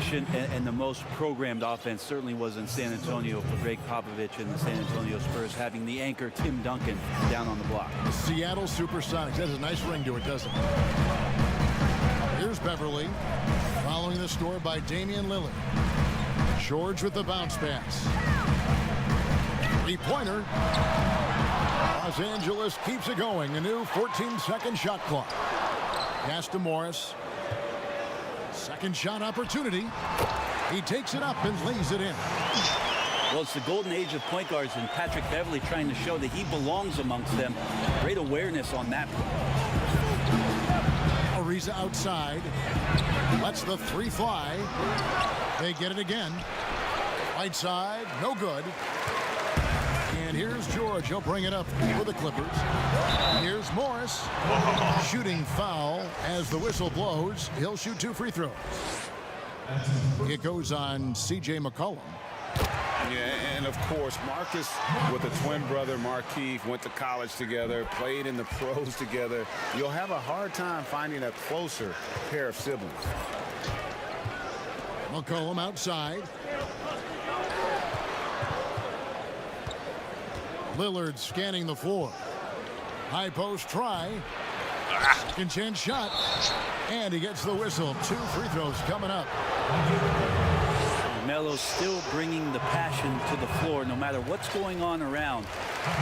efficient and the most programmed offense certainly was in San Antonio for Greg Popovich and the San Antonio Spurs, having the anchor Tim Duncan down on the block. The Seattle Supersonics. That has a nice ring to it, doesn't it? Here's Beverly, following the score by Damian Lillard. George with the bounce pass. Three-pointer. Los Angeles keeps it going. A new 14-second shot clock. Pass to Morris. Second shot opportunity. He takes it up and lays it in. Well, it's the golden age of point guards, and Patrick Beverly trying to show that he belongs amongst them. Great awareness on that play. Ariza outside. Lets the three fly. They get it again. Right side, no good. And here's George. He'll bring it up for the Clippers. Here's Morris. Shooting foul as the whistle blows. He'll shoot 2 free throws. It goes on C.J. McCollum. Yeah, and of course, Marcus with a twin brother, Markieff, went to college together, played in the pros together. You'll have a hard time finding a closer pair of siblings. McCollum outside. Lillard scanning the floor. High post try. Second chance shot. And he gets the whistle. 2 free throws coming up. Melo's still bringing the passion to the floor. No matter what's going on around,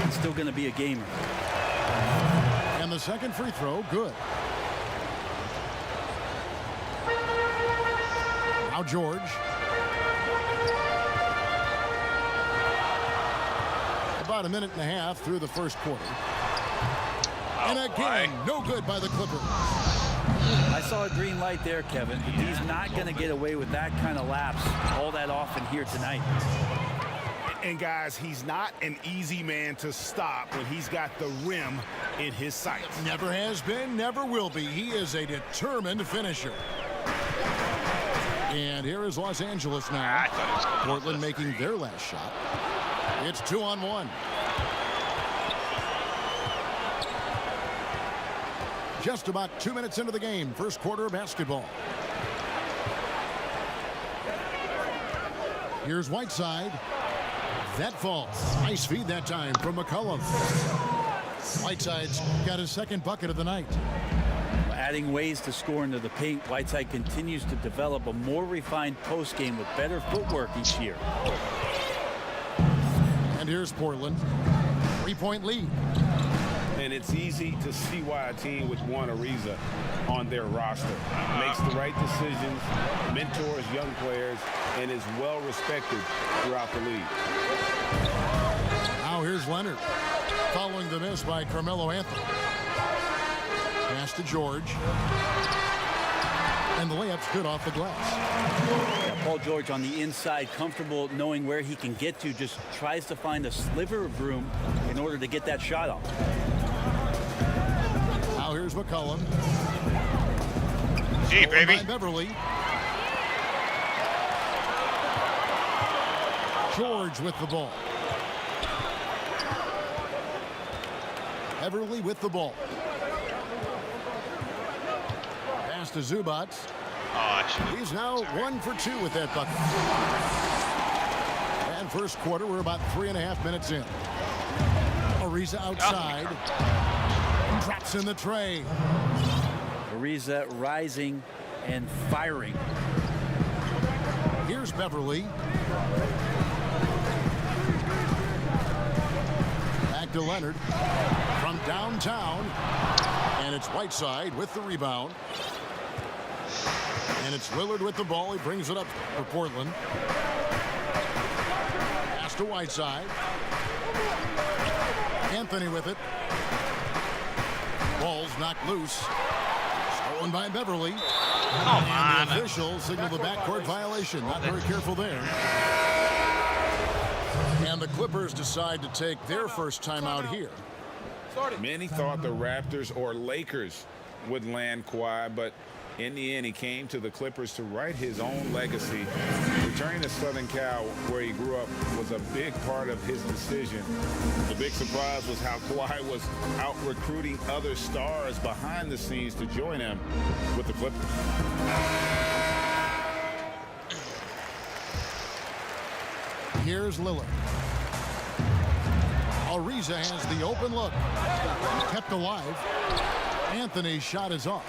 he's still going to be a gamer. And the second free throw, good. Now George. About a minute and a half through the first quarter. And again, no good by the Clippers. I saw a green light there, Kevin. But he's not going to get away with that kind of lapse all that often here tonight. And guys, he's not an easy man to stop when he's got the rim in his sights. Never has been, never will be. He is a determined finisher. And here is Los Angeles now. Portland making their last shot. It's 2-on-1. Just about 2 minutes into the game. First quarter of basketball. Here's Whiteside. That falls. Nice feed that time from McCollum. Whiteside's got his second bucket of the night. Adding ways to score into the paint, Whiteside continues to develop a more refined post game with better footwork each year. And here's Portland. 3-point lead. And it's easy to see why a team would want Ariza on their roster. Makes the right decisions, mentors young players, and is well respected throughout the league. Now here's Leonard. Following the miss by Carmelo Anthony. Pass to George. And the layup's good off the glass. Yeah, Paul George on the inside, comfortable knowing where he can get to, just tries to find a sliver of room in order to get that shot off. Now here's McCollum. Gee, baby. By Beverly. George with the ball. Beverly with the ball. Pass to Zubac. He's now 1 for 2 with that bucket. And first quarter, we're about 3.5 minutes in. Ariza outside. Drops in the tray. Ariza rising and firing. Here's Beverly. Back to Leonard from downtown. And it's Whiteside with the rebound. And it's Lillard with the ball. He brings it up for Portland. Pass to Whiteside. Anthony with it. Ball's knocked loose. Stolen by Beverly. And the officials signal the backcourt violation. Not very careful there. And the Clippers decide to take their first timeout here. Many thought the Raptors or Lakers would land Kawhi, but in the end, he came to the Clippers to write his own legacy. Returning to Southern Cal, where he grew up, was a big part of his decision. The big surprise was how Kawhi was out recruiting other stars behind the scenes to join him with the Clippers. here's Lillard. Ariza has the open look. Kept alive. Anthony's shot is off.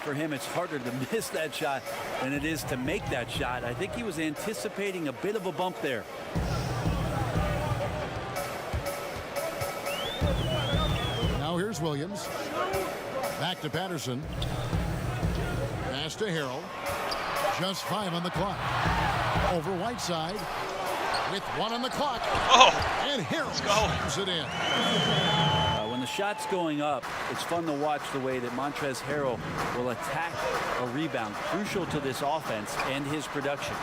For him, it's harder to miss that shot than it is to make that shot. I think he was anticipating a bit of a bump there. Now here's Williams. Back to Patterson. Pass to Harrell. Just 5 on the clock. Over Whiteside. With 1 on the clock. Oh, and Harrell slams it in. When the shot's going up, it's fun to watch the way that Montrezl Harrell will attack a rebound, crucial to this offense and his production.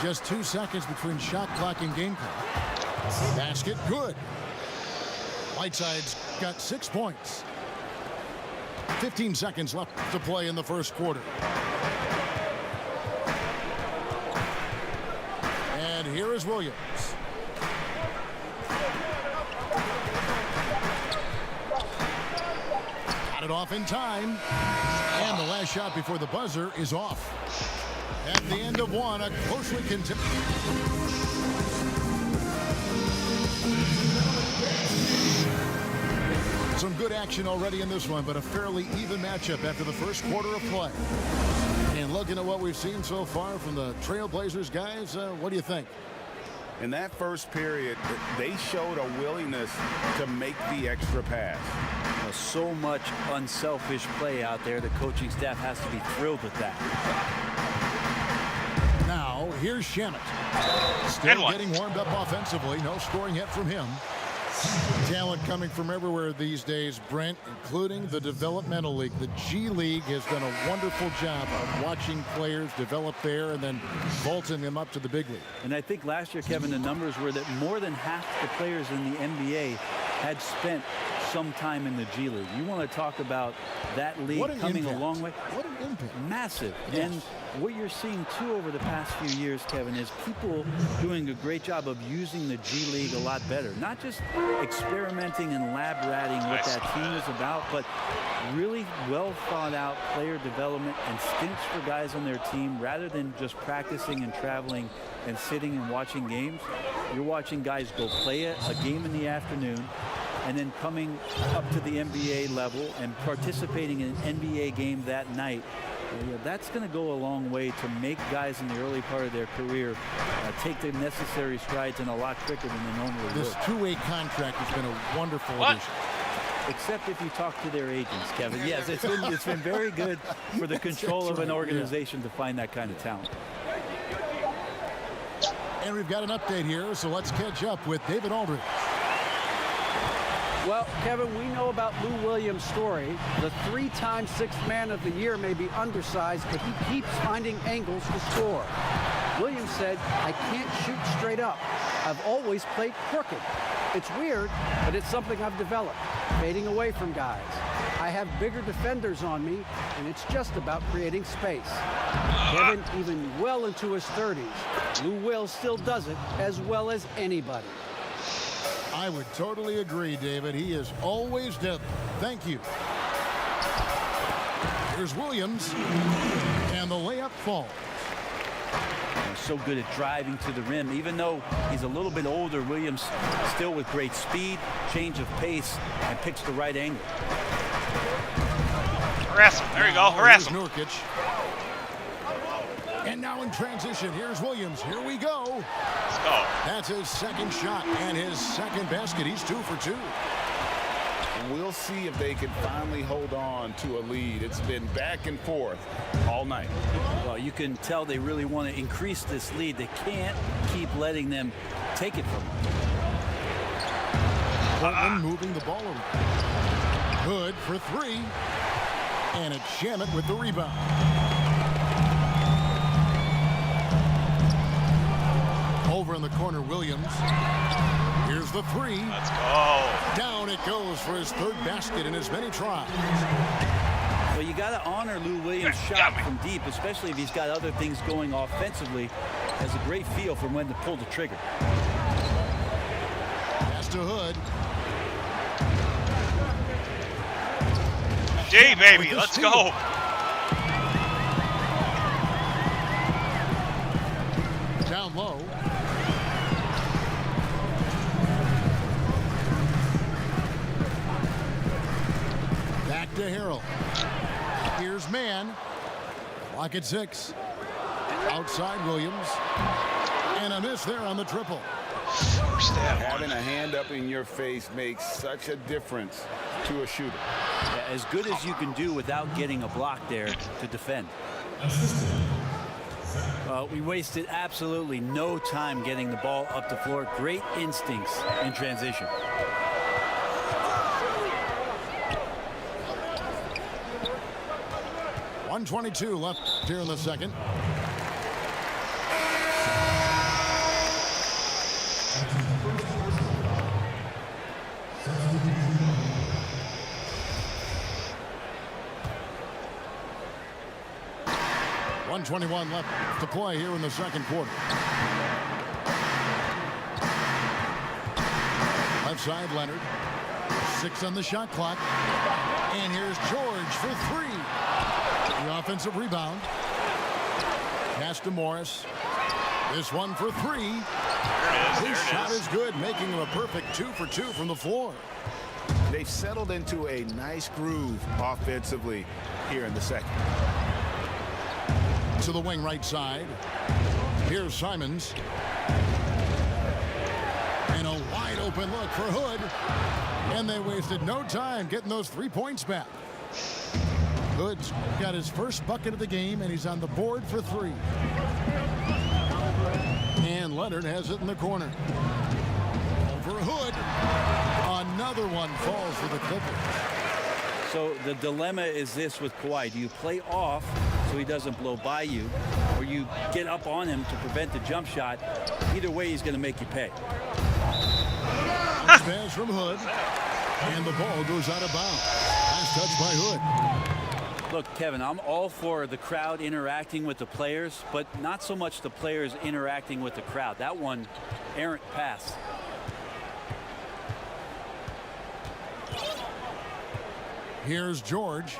Just 2 seconds between shot clock and game clock. Basket, good. Whiteside's got 6 points. 15 seconds left to play in the first quarter. And here is Williams. Got it off in time. And the last shot before the buzzer is off. At the end of one, a closely contested. Some good action already in this one, but a fairly even matchup after the first quarter of play. And looking at what we've seen so far from the Trailblazers guys, what do you think? In that first period, they showed a willingness to make the extra pass. So much unselfish play out there. The coaching staff has to be thrilled with that. Now, here's Shamet. Still getting warmed up offensively. No scoring yet from him. Talent coming from everywhere these days, Brent, including the developmental league. The G League has done a wonderful job of watching players develop there and then vaulting them up to the big league. And I think last year, Kevin, the numbers were that more than half the players in the NBA had spent some time in the G League. You want to talk about that league coming a long way? What an impact. Massive. Yes. And what you're seeing, too, over the past few years, Kevin, is people doing a great job of using the G League a lot better. Not just experimenting and lab ratting what that team is about, but really well thought out player development and stints for guys on their team rather than just practicing and traveling and sitting and watching games. You're watching guys go play a game in the afternoon and then coming up to the NBA level and participating in an NBA game that night. That's going to go a long way to make guys in the early part of their career take the necessary strides and a lot quicker than they normally would. This two-way contract has been a wonderful addition. Except if you talk to their agents, Kevin. Yes, it's been very good for the control of an organization to find that kind of talent. And we've got an update here, so let's catch up with David Aldridge. Well, Kevin, we know about Lou Williams' story. The 3-time Sixth Man of the Year may be undersized, but he keeps finding angles to score. Williams said, "I can't shoot straight up. I've always played crooked. It's weird, but it's something I've developed, fading away from guys. I have bigger defenders on me, and it's just about creating space." Kevin, even well into his 30s, Lou Will still does it as well as anybody. I would totally agree, David. He is always deadly. Thank you. Here's Williams, and the layup falls. He's so good at driving to the rim. Even though he's a little bit older, Williams still with great speed, change of pace, and picks the right angle. Harass him. There you go. Harass him. Nurkic. And now in transition, here's Williams. Here we go. Let's go. That's his second shot and his second basket. He's 2 for 2. And we'll see if they can finally hold on to a lead. It's been back and forth all night. Well, you can tell they really want to increase this lead. They can't keep letting them take it from them. Portland moving the ball around. Good for 3. And it's Shamet with the rebound. Over in the corner, Williams. Here's the 3. Let's go. Down it goes for his third basket in as many tries. Well, you got to honor Lou Williams' shot from deep, especially if he's got other things going offensively. Has a great feel for when to pull the trigger. Pass to Hood. D, baby, let's go. Down to Harrell. Here's Mann. Clock at 6. Outside Williams. And a miss there on the triple. First down. Having a hand up in your face makes such a difference to a shooter. Yeah, as good as you can do without getting a block there to defend. We wasted absolutely no time getting the ball up the floor. Great instincts in transition. .122 left here in the second. .121 left to play here in the second quarter. Left side, Leonard. 6 on the shot clock. And here's George for 3. The offensive rebound. Pass to Morris. This one for 3. His shot is good, making him a perfect 2 for 2 from the floor. They've settled into a nice groove offensively here in the second. To the wing right side. Here's Simons. And a wide open look for Hood. And they wasted no time getting those 3 points back. Hood's got his first bucket of the game, and he's on the board for 3. And Leonard has it in the corner. Over Hood. Another one falls for the Clippers. So the dilemma is this with Kawhi. Do you play off so he doesn't blow by you, or you get up on him to prevent the jump shot? Either way, he's going to make you pay. Pass from Hood. And the ball goes out of bounds. Last touch by Hood. Look, Kevin, I'm all for the crowd interacting with the players, but not so much the players interacting with the crowd. That one, errant pass. Here's George.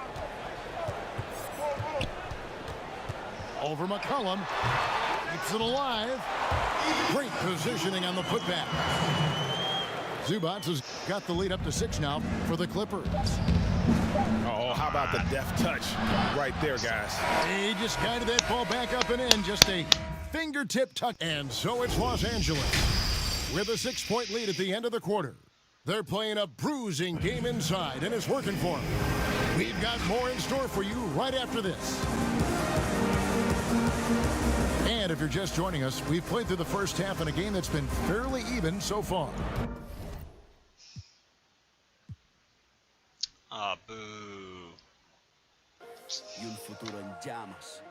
Over McCollum. Keeps it alive. Great positioning on the putback. Zubac has got the lead up to 6 now for the Clippers. Oh, how about the deft touch right there, guys? He just guided that ball back up and in. Just a fingertip touch. And so it's Los Angeles with a 6-point lead at the end of the quarter. They're playing a bruising game inside, and it's working for them. We've got more in store for you right after this. And if you're just joining us, we've played through the first half in a game that's been fairly even so far. Ah, boo. Y un futuro en llamas.